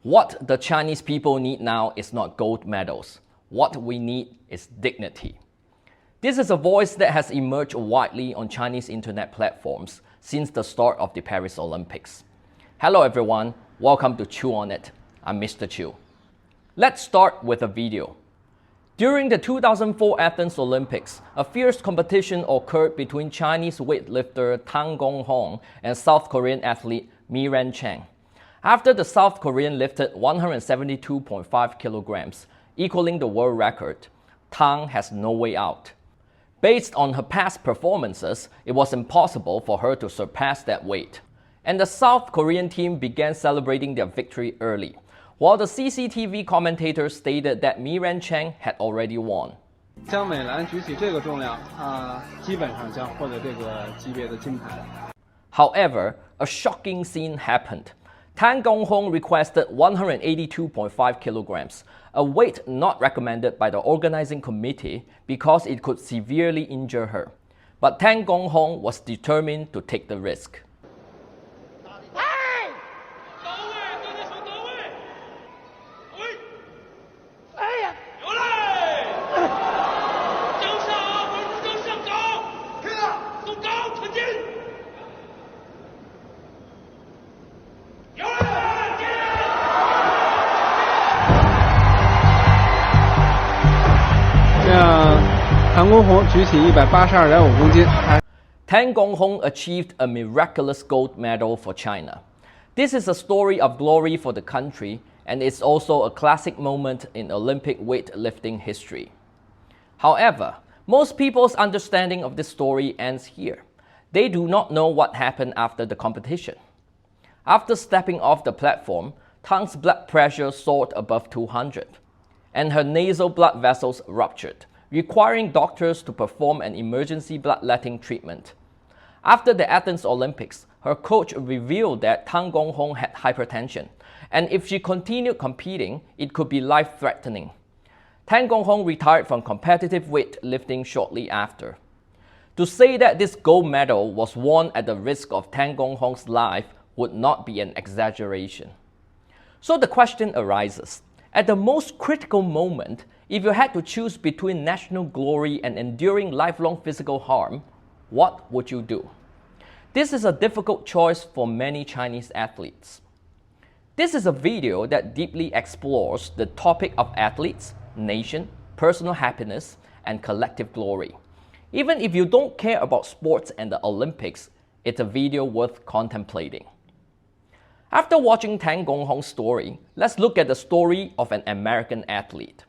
What the Chinese people need now is not gold medals. What we need is dignity. This is a voice that has emerged widely on Chinese internet platforms since the start of the Paris Olympics. Hello everyone, welcome to Chew on It. I'm Mr. Chew. Let's start with a video. During the 2004 Athens Olympics, a fierce competition occurred between Chinese weightlifter Tang Gonghong and South Korean athlete Chang. After the South Korean lifted 172.5 kilograms, equaling the world record, Tang has no way out. Based on her past performances, it was impossible for her to surpass that weight. And the South Korean team began celebrating their victory early, while the CCTV commentator stated that Chang had already won. 将美兰举起这个重量，基本上将获得这个级别的金牌。 However, a shocking scene happened. Tang Gonghong requested 182.5 kilograms, a weight not recommended by the organizing committee because it could severely injure her. But Tang Gonghong was determined to take the risk. Tang Gonghong achieved a miraculous gold medal for China. This is a story of glory for the country, and it's also a classic moment in Olympic weightlifting history. However, most people's understanding of this story ends here. They do not know what happened after the competition. After stepping off the platform, Tang's blood pressure soared above 200, and her nasal blood vessels ruptured, requiring doctors to perform an emergency bloodletting treatment. After the Athens Olympics, her coach revealed that Tang Gonghong had hypertension, and if she continued competing, it could be life-threatening. Tang Gonghong retired from competitive weightlifting shortly after. To say that this gold medal was won at the risk of Tang Gonghong's life would not be an exaggeration. So the question arises, at the most critical moment, if you had to choose between national glory and enduring lifelong physical harm, what would you do? This is a difficult choice for many Chinese athletes. This is a video that deeply explores the topic of athletes, nation, personal happiness, and collective glory. Even if you don't care about sports and the Olympics, it's a video worth contemplating. After watching Tang Gonghong's story, let's look at the story of an American athlete.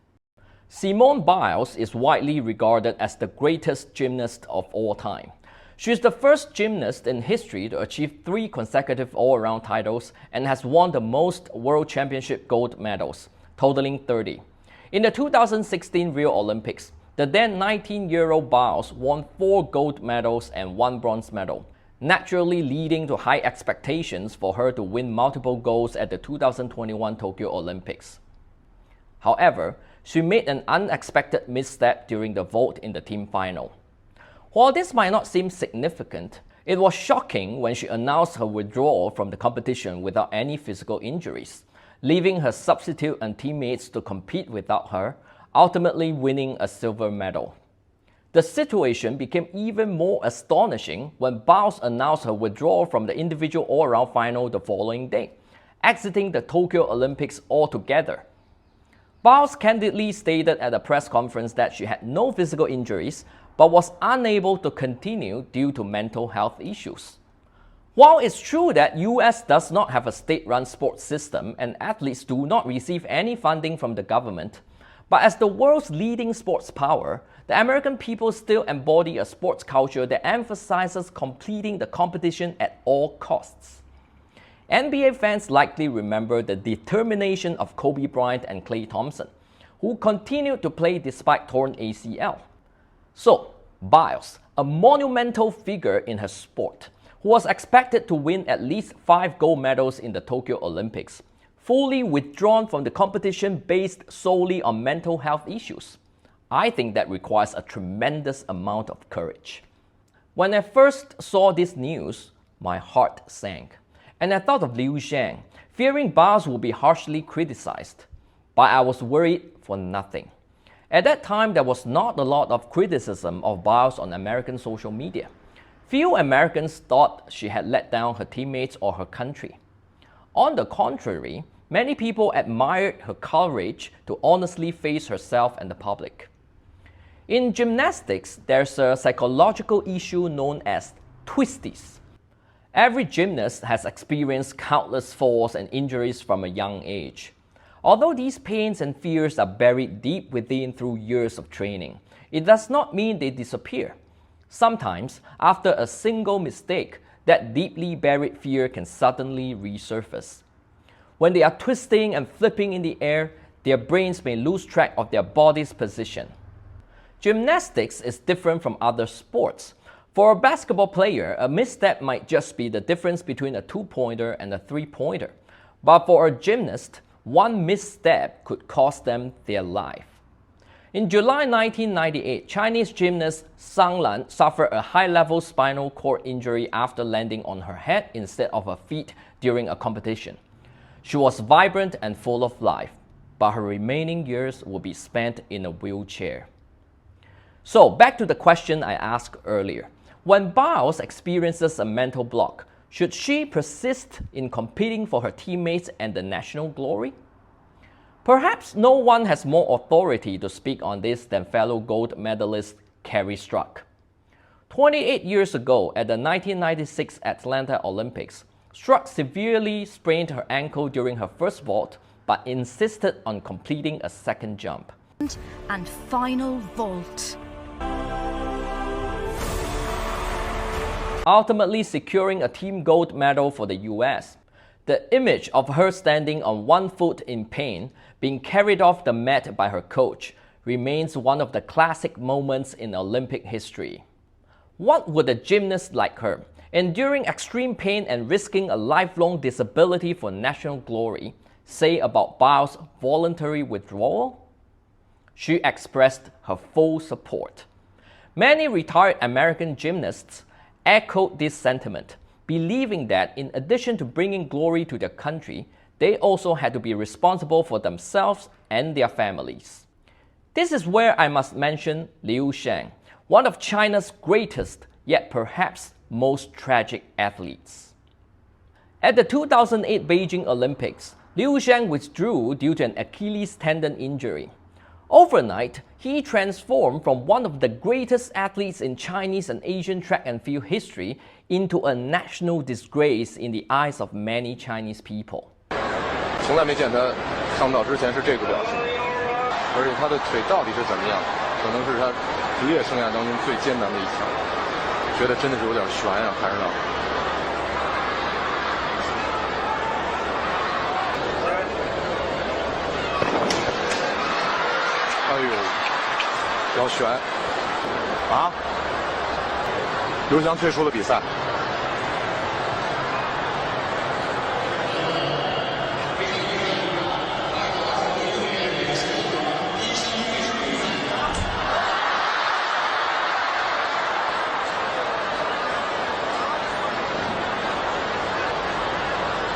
Simone Biles is widely regarded as the greatest gymnast of all time. She is the first gymnast in history to achieve 3 consecutive all-around titles and has won the most World Championship gold medals, totaling 30. In the 2016 Rio Olympics, the then 19-year-old Biles won 4 gold medals and 1 bronze medal, naturally leading to high expectations for her to win multiple golds at the 2021 Tokyo Olympics. However, she made an unexpected misstep during the vote in the team final. While this might not seem significant, it was shocking when she announced her withdrawal from the competition without any physical injuries, leaving her substitute and teammates to compete without her, ultimately winning a silver medal. The situation became even more astonishing when Biles announced her withdrawal from the individual all-around final the following day, exiting the Tokyo Olympics altogether. Biles candidly stated at a press conference that she had no physical injuries, but was unable to continue due to mental health issues. While it's true that US does not have a state-run sports system and athletes do not receive any funding from the government, but as the world's leading sports power, the American people still embody a sports culture that emphasizes completing the competition at all costs. NBA fans likely remember the determination of Kobe Bryant and Klay Thompson, who continued to play despite torn ACL. So, Biles, a monumental figure in her sport, who was expected to win at least 5 gold medals in the Tokyo Olympics, fully withdrawn from the competition based solely on mental health issues. I think that requires a tremendous amount of courage. When I first saw this news, my heart sank. And I thought of Liu Shang, fearing Biles would be harshly criticized. But I was worried for nothing. At that time, there was not a lot of criticism of Biles on American social media. Few Americans thought she had let down her teammates or her country. On the contrary, many people admired her courage to honestly face herself and the public. In gymnastics, there's a psychological issue known as Twisties. Every gymnast has experienced countless falls and injuries from a young age. Although these pains and fears are buried deep within through years of training, it does not mean they disappear. Sometimes, after a single mistake, that deeply buried fear can suddenly resurface. When they are twisting and flipping in the air, their brains may lose track of their body's position. Gymnastics is different from other sports. For a basketball player, a misstep might just be the difference between a two-pointer and a three-pointer. But for a gymnast, one misstep could cost them their life. In July 1998, Chinese gymnast Shang suffered a high-level spinal cord injury after landing on her head instead of her feet during a competition. She was vibrant and full of life, but her remaining years would be spent in a wheelchair. So, back to the question I asked earlier. When Biles experiences a mental block, should she persist in competing for her teammates and the national glory? Perhaps no one has more authority to speak on this than fellow gold medalist Carrie Struck. 28 years ago at the 1996 Atlanta Olympics, Struck severely sprained her ankle during her first vault, but insisted on completing a second jump. And final vault. Ultimately securing a team gold medal for the US. The image of her standing on one foot in pain, being carried off the mat by her coach, remains one of the classic moments in Olympic history. What would a gymnast like her, enduring extreme pain and risking a lifelong disability for national glory, say about Biles' voluntary withdrawal? She expressed her full support. Many retired American gymnasts echoed this sentiment, believing that in addition to bringing glory to their country, they also had to be responsible for themselves and their families. This is where I must mention Liu Shang, one of China's greatest, yet perhaps most tragic athletes. At the 2008 Beijing Olympics, Liu Shang withdrew due to an Achilles tendon injury. Overnight, he transformed from one of the greatest athletes in Chinese and Asian track and field history into a national disgrace in the eyes of many Chinese people. 从来没见他上不到之前是这个表现，而且他的腿到底是怎么样，可能是他职业生涯当中最艰难的一项，觉得真的是有点悬呀，看着。哎呦，要悬啊！刘翔退出了比赛。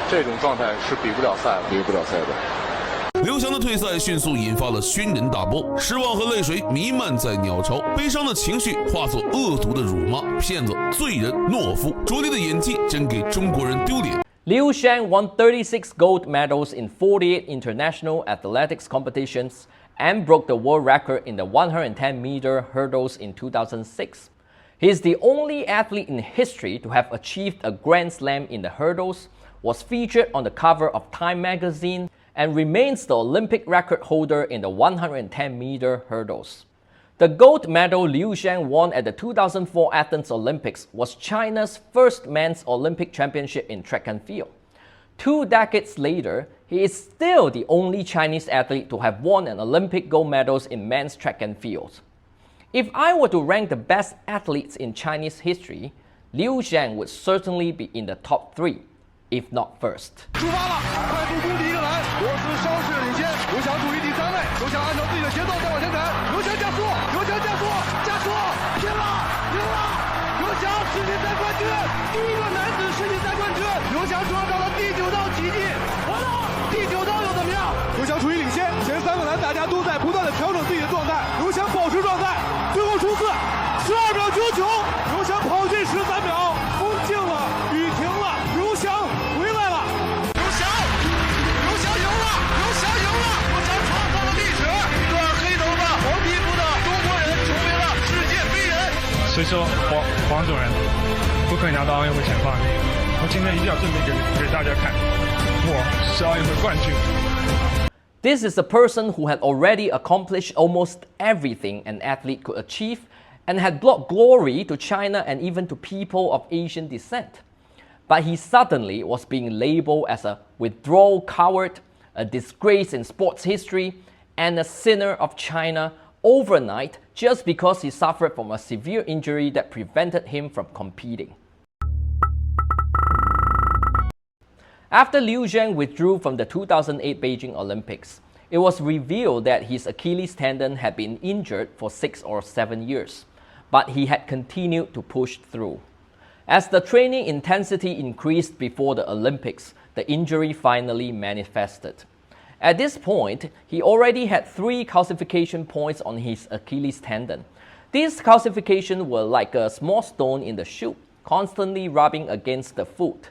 这种状态是比不了赛的，比不了赛的。刘翔的退赛迅速引发了轩然大波，失望和泪水弥漫在鸟巢，悲伤的情绪化作恶毒的辱骂，骗子、罪人、懦夫，拙劣的演技真给中国人丢脸。Liu Shang won 36 gold medals in 48 international athletics competitions and broke the world record in the 110-meter hurdles in 2006. He is the only athlete in history to have achieved a Grand Slam in the hurdles, was featured on the cover of Time magazine, and remains the Olympic record holder in the 110-meter hurdles. The gold medal Liu Shang won at the 2004 Athens Olympics was China's first men's Olympic championship in track and field. 2 decades later, he is still the only Chinese athlete to have won an Olympic gold medals in men's track and field. If I were to rank the best athletes in Chinese history, Liu Shang would certainly be in the top 3, if not first. 出发了，快速攻击一个篮，罗斯稍事领先，刘翔处于第3位，刘翔按照自己的节奏再往前赶，刘翔加速，刘翔加速，加速，拼了，赢了，刘翔世锦赛冠军，第1个男子世锦赛冠军。决，刘翔创造了第9道奇迹。第9道又怎么样？刘翔处于领先，前3个栏大家都在不断的调整自己的状态，刘翔保持状态，最后冲刺12秒99，刘翔跑进13秒，风静了，雨停了，刘翔回来了。刘翔赢了，刘翔赢了，刘翔创造了历史，一个黑头发黄皮肤的中国人成为了世界飞人。所以说黄种人不可以拿到奥运会钱放弃，我今天一定要证明给大家看，我是奥运会冠军。This is a person who had already accomplished almost everything an athlete could achieve and had brought glory to China and even to people of Asian descent. But he suddenly was being labeled as a withdrawal coward, a disgrace in sports history, and a sinner of China overnight just because he suffered from a severe injury that prevented him from competing. After Liu Shang withdrew from the 2008 Beijing Olympics, it was revealed that his Achilles tendon had been injured for 6 or 7 years, but he had continued to push through. As the training intensity increased before the Olympics, the injury finally manifested. At this point, he already had 3 calcification points on his Achilles tendon. These calcifications were like a small stone in the shoe, constantly rubbing against the foot.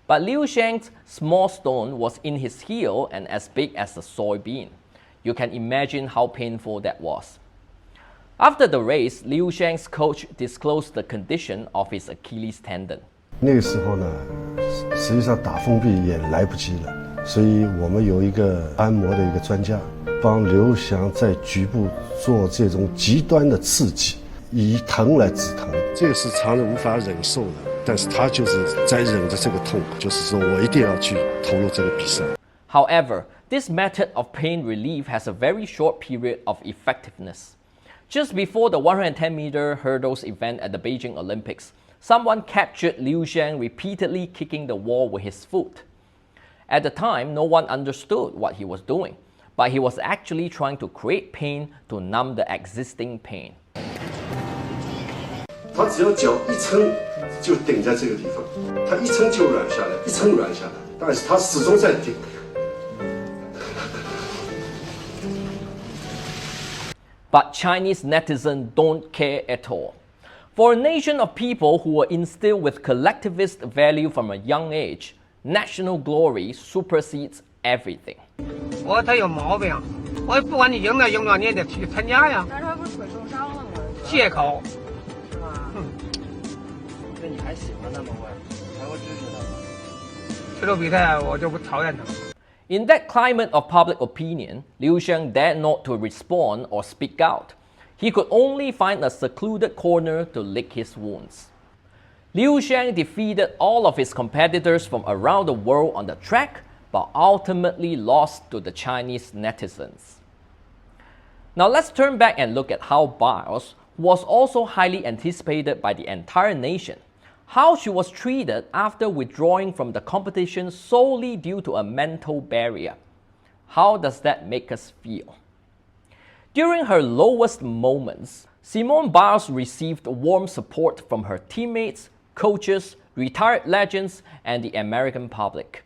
But Liu Shang's small stone was in his heel and as big as a soybean. You can imagine how painful that was. After the race, Liu Shang's coach disclosed the condition of his Achilles tendon. 那个时候呢，实际上打封闭也来不及了，所以我们有一个按摩的一个专家，帮刘翔在局部做这种极端的刺激，以疼来止疼。这个是常人无法忍受的，但是他就是在忍着这个痛，就是说我一定要去投入这个比赛。However, this method of pain relief has a very short period of effectiveness. Just before the 110-meter hurdles event at the Beijing Olympics, someone captured Liu Shang repeatedly kicking the wall with his foot. At the time, no one understood what he was doing, but he was actually trying to create pain to numb the existing pain. 他只要脚一撑，就顶在这个地方，他一撑就软下来，一撑软下来，但是他始终在顶。But Chinese netizens don't care at all. For a nation of people who were instilled with collectivist value from a young age, national glory supersedes everything. 他有毛病，我不管你赢了赢不了，你也得去参加呀。但是他不是腿受伤了吗？借口。是吧？那你还喜欢他吗？还会支持他吗？这种比赛我就不讨厌他。In that climate of public opinion, Liu Shang dared not to respond or speak out. He could only find a secluded corner to lick his wounds. Liu Shang defeated all of his competitors from around the world on the track, but ultimately lost to the Chinese netizens. Now let's turn back and look at how Biles, who was also highly anticipated by the entire nation, how she was treated after withdrawing from the competition solely due to a mental barrier. How does that make us feel? During her lowest moments, Simone Biles received warm support from her teammates, coaches, retired legends, and the American public.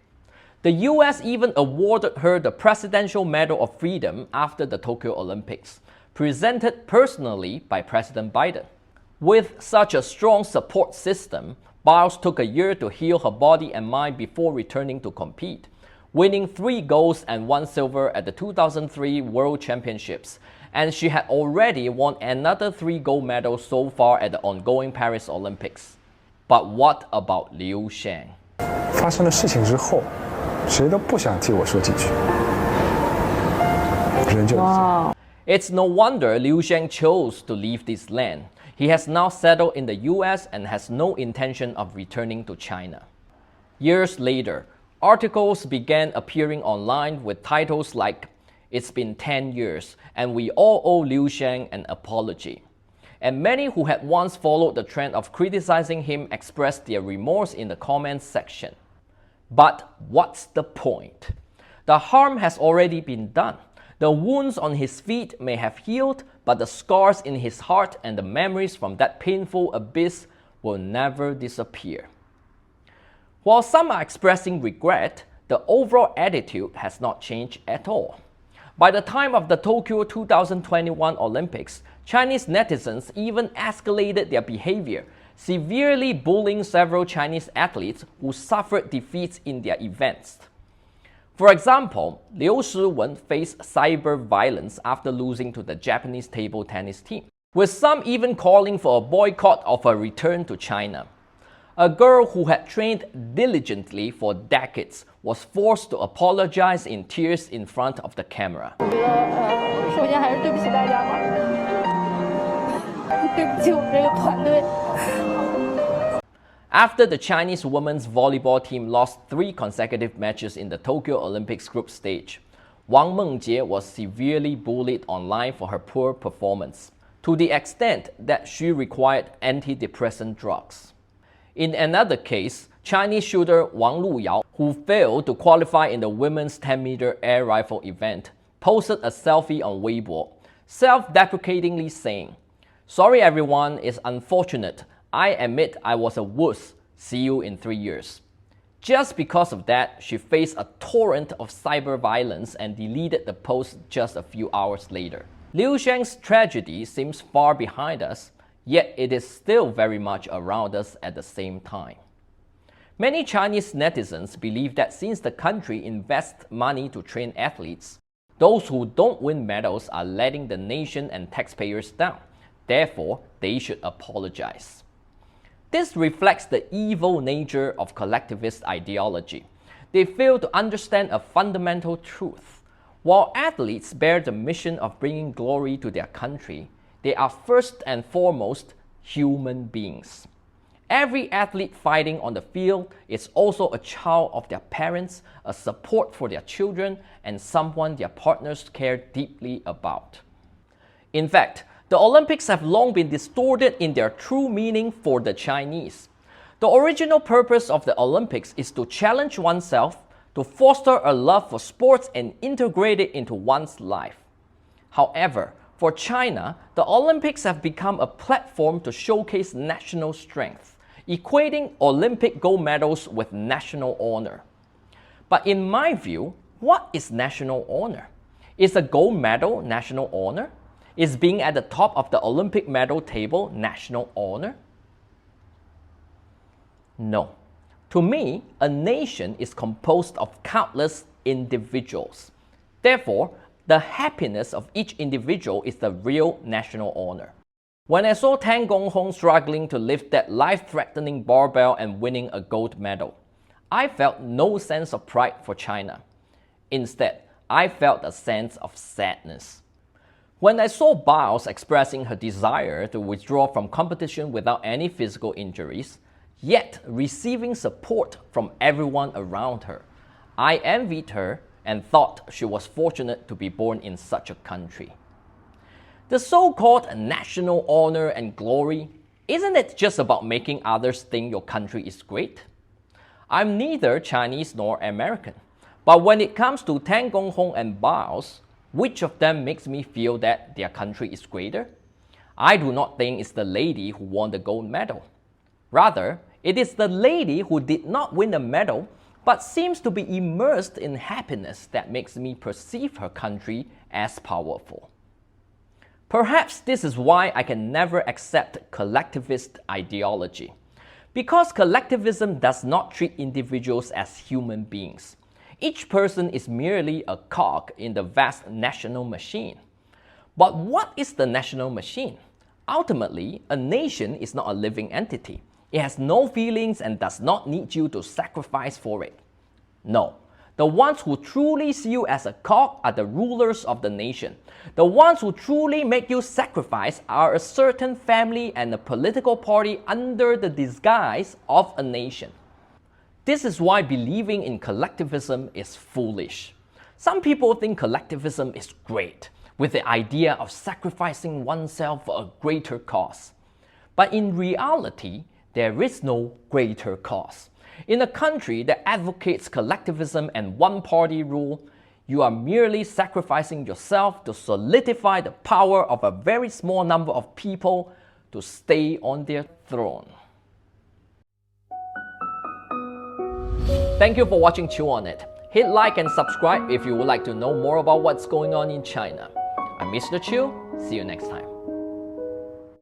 The US even awarded her the Presidential Medal of Freedom after the Tokyo Olympics, presented personally by President Biden. With such a strong support system, Biles took a year to heal her body and mind before returning to compete, winning 3 golds and 1 silver at the 2003 World Championships, and she had already won another 3 gold medals so far at the ongoing Paris Olympics. But what about Liu Shang? 发生了事情之后，谁都不想替我说几句。人就 It's no wonder Liu Shang chose to leave this land. He has now settled in the US and has no intention of returning to China. Years later, articles began appearing online with titles like, "It's been 10 years, and we all owe Liu Shang an apology." And many who had once followed the trend of criticizing him expressed their remorse in the comments section. But what's the point? The harm has already been done. The wounds on his feet may have healed, but the scars in his heart and the memories from that painful abyss will never disappear. While some are expressing regret, the overall attitude has not changed at all. By the time of the Tokyo 2021 Olympics, Chinese netizens even escalated their behavior, severely bullying several Chinese athletes who suffered defeats in their events. For example, Liu Shiwen faced cyber violence after losing to the Japanese table tennis team, with some even calling for a boycott of her return to China. A girl who had trained diligently for decades was forced to apologize in tears in front of the camera. After the Chinese women's volleyball team lost 3 consecutive matches in the Tokyo Olympics group stage, Wang Mengjie was severely bullied online for her poor performance, to the extent that she required antidepressant drugs. In another case, Chinese shooter Wang Luyao, who failed to qualify in the women's 10-meter air rifle event, posted a selfie on Weibo, self-deprecatingly saying, "Sorry everyone, it's unfortunate. I admit I was a wuss. See you in 3 years." Just because of that, she faced a torrent of cyber violence and deleted the post just a few hours later. Liu Shang's tragedy seems far behind us, yet it is still very much around us at the same time. Many Chinese netizens believe that since the country invests money to train athletes, those who don't win medals are letting the nation and taxpayers down. Therefore, they should apologize. This reflects the evil nature of collectivist ideology. They fail to understand a fundamental truth. While athletes bear the mission of bringing glory to their country, they are first and foremost human beings. Every athlete fighting on the field is also a child of their parents, a support for their children, and someone their partners care deeply about. In fact, the Olympics have long been distorted in their true meaning for the Chinese. The original purpose of the Olympics is to challenge oneself, to foster a love for sports and integrate it into one's life. However, for China, the Olympics have become a platform to showcase national strength, equating Olympic gold medals with national honor. But in my view, what is national honor? Is a gold medal national honor? Is being at the top of the Olympic medal table national honor? No. To me, a nation is composed of countless individuals. Therefore, the happiness of each individual is the real national honor. When I saw Tang Gonghong struggling to lift that life-threatening barbell and winning a gold medal, I felt no sense of pride for China. Instead, I felt a sense of sadness. When I saw Biles expressing her desire to withdraw from competition without any physical injuries, yet receiving support from everyone around her, I envied her and thought she was fortunate to be born in such a country. The so-called national honor and glory, isn't it just about making others think your country is great? I'm neither Chinese nor American, but when it comes to Tang Gonghong and Biles, which of them makes me feel that their country is greater? I do not think it's the lady who won the gold medal. Rather, it is the lady who did not win the medal but seems to be immersed in happiness that makes me perceive her country as powerful. Perhaps this is why I can never accept collectivist ideology, because collectivism does not treat individuals as human beings. Each person is merely a cog in the vast national machine. But what is the national machine? Ultimately, a nation is not a living entity. It has no feelings and does not need you to sacrifice for it. No, the ones who truly see you as a cog are the rulers of the nation. The ones who truly make you sacrifice are a certain family and a political party under the disguise of a nation. This is why believing in collectivism is foolish. Some people think collectivism is great, with the idea of sacrificing oneself for a greater cause. But in reality, there is no greater cause. In a country that advocates collectivism and one-party rule, you are merely sacrificing yourself to solidify the power of a very small number of people to stay on their throne. Thank you for watching Chew on It. Hit like and subscribe if you would like to know more about what's going on in China. I'm Mr. Chew. See you next time.